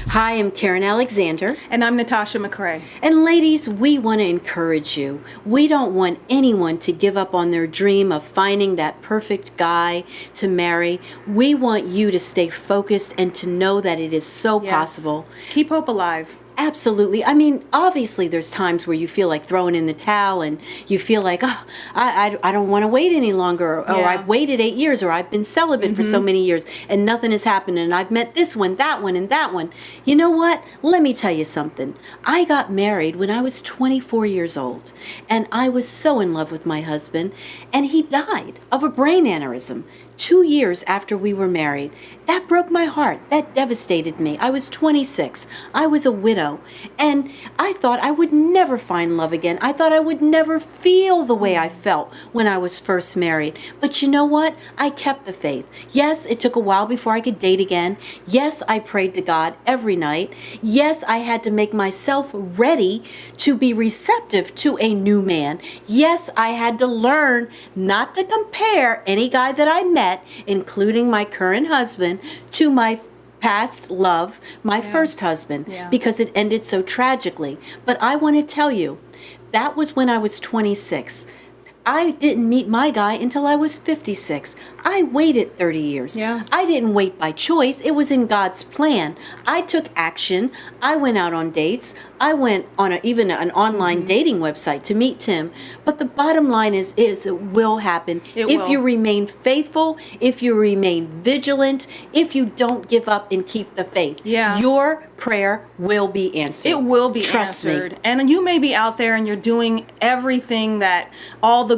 Hi, I'm Karen Alexander. And I'm Natasha McCrae. And ladies, we want to encourage you. We don't want anyone to give up on their dream of finding that perfect guy to marry. We want you to stay focused and to know that it is so possible. Keep hope alive. Absolutely. I mean, obviously there's times where you feel like throwing in the towel and you feel like, oh, I don't want to wait any longer, or I've waited 8 years, or I've been celibate for so many years and nothing has happened, and I've met this one, that one, and that one. You know what? Let me tell you something. I got married when I was 24 years old, and I was so in love with my husband, and he died of a brain aneurysm 2 years after we were married. That broke my heart. That devastated me. I was 26. I was a widow. And I thought I would never find love again. I thought I would never feel the way I felt when I was first married. But you know what? I kept the faith. Yes, it took a while before I could date again. Yes, I prayed to God every night. Yes, I had to make myself ready to be receptive to a new man. Yes, I had to learn not to compare any guy that I met, including my current husband, to my past love, my first husband, because it ended so tragically. But I want to tell you, that was when I was 26. I didn't meet my guy until I was 56. I waited 30 years. I didn't wait by choice. It was in God's plan. I took action. I went out on dates. I went on even an online dating website to meet Tim. But the bottom line is it will happen if you remain faithful, if you remain vigilant, if you don't give up and keep the faith. Your prayer will be answered. It will be answered. Me. And you may be out there and you're doing everything that all the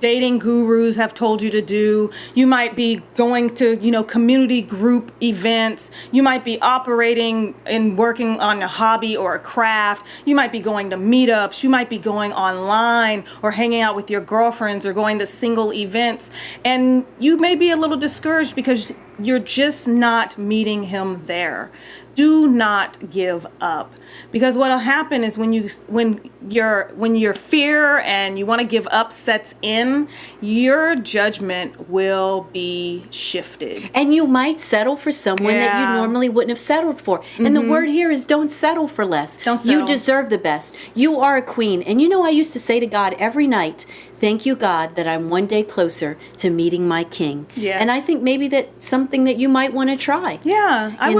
dating gurus have told you to do. You might be going to, community group events. You might be operating and working on a hobby or a craft. You might be going to meetups. You might be going online or hanging out with your girlfriends or going to single events. And you may be a little discouraged because you're just not meeting him there. Do not give up, because what'll happen is when your fear and you want to give up sets in, your judgment will be shifted, and you might settle for someone that you normally wouldn't have settled for. And the word here is don't settle for less. Don't settle. You deserve the best. You are a queen. And I used to say to God every night, thank you, God, that I'm one day closer to meeting my king. And I think maybe that's something that you might want to try. I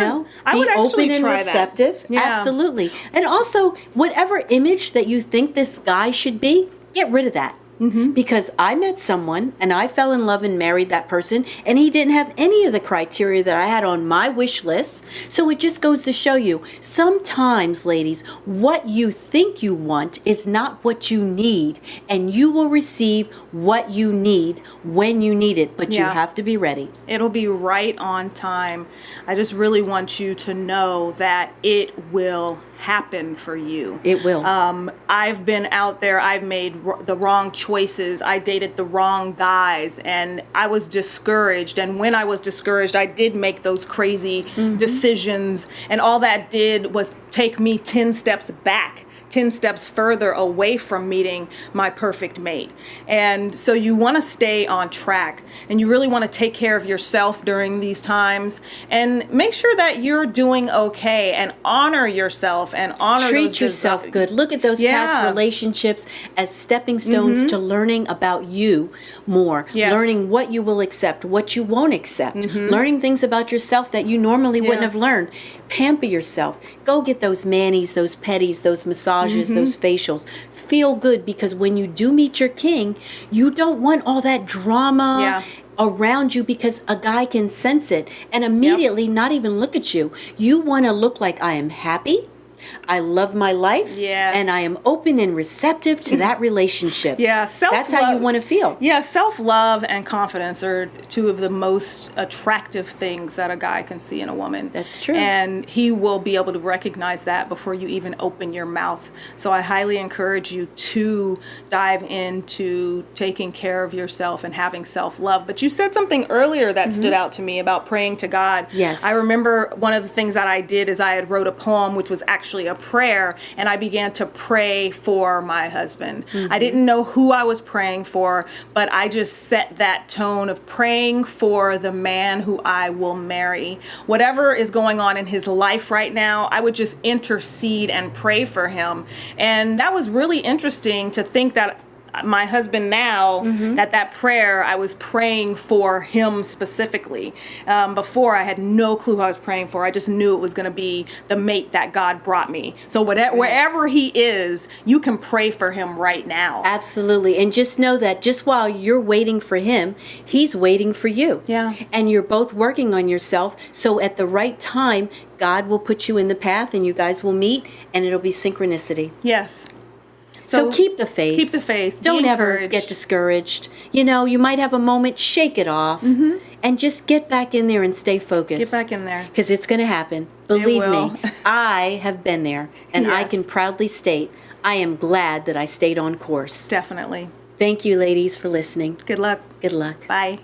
would open and receptive. Absolutely. And also, whatever image that you think this guy should be, get rid of that. Because I met someone and I fell in love and married that person, and he didn't have any of the criteria that I had on my wish list. So it just goes to show you, sometimes, ladies, what you think you want is not what you need, and you will receive what you need when you need it, but you have to be ready. It'll be right on time. I just really want you to know that it will happen for you. It will. I've been out there. I've made the wrong choices. I dated the wrong guys, and I was discouraged. And when I was discouraged, I did make those crazy decisions, and all that did was take me 10 steps back. 10 steps further away from meeting my perfect mate. And so you want to stay on track, and you really want to take care of yourself during these times, and make sure that you're doing okay, and honor yourself and treat yourself good. Look at those past relationships as stepping stones to learning about you more, learning what you will accept, what you won't accept, learning things about yourself that you normally wouldn't have learned. Pamper yourself. Go get those manis, those pedis, those massages, those facials. Feel good, because when you do meet your king, you don't want all that drama around you, because a guy can sense it and immediately not even look at you. You want to look like, I am happy, I love my life, and I am open and receptive to that relationship. That's how you want to feel. Self-love and confidence are two of the most attractive things that a guy can see in a woman. That's true. And he will be able to recognize that before you even open your mouth. So I highly encourage you to dive into taking care of yourself and having self-love. But you said something earlier that stood out to me about praying to God. Yes. I remember one of the things that I did is I had wrote a poem which was actually actually a prayer, and I began to pray for my husband. I didn't know who I was praying for, but I just set that tone of praying for the man who I will marry. Whatever is going on in his life right now, I would just intercede and pray for him. And that was really interesting to think that my husband now, that prayer, I was praying for him specifically. Before, I had no clue who I was praying for. I just knew it was going to be the mate that God brought me. So wherever he is, you can pray for him right now. Absolutely. And just know that just while you're waiting for him, he's waiting for you. Yeah. And you're both working on yourself. So at the right time, God will put you in the path and you guys will meet and it'll be synchronicity. Yes. So keep the faith. Keep the faith. Don't Be ever encouraged. get discouraged. You know, you might have a moment, shake it off, and just get back in there and stay focused. Get back in there. Because it's going to happen. Believe will. me, I have been there, and I Yes. can proudly state I am glad that I stayed on course. Definitely. Thank you, ladies, for listening. Good luck. Good luck. Bye.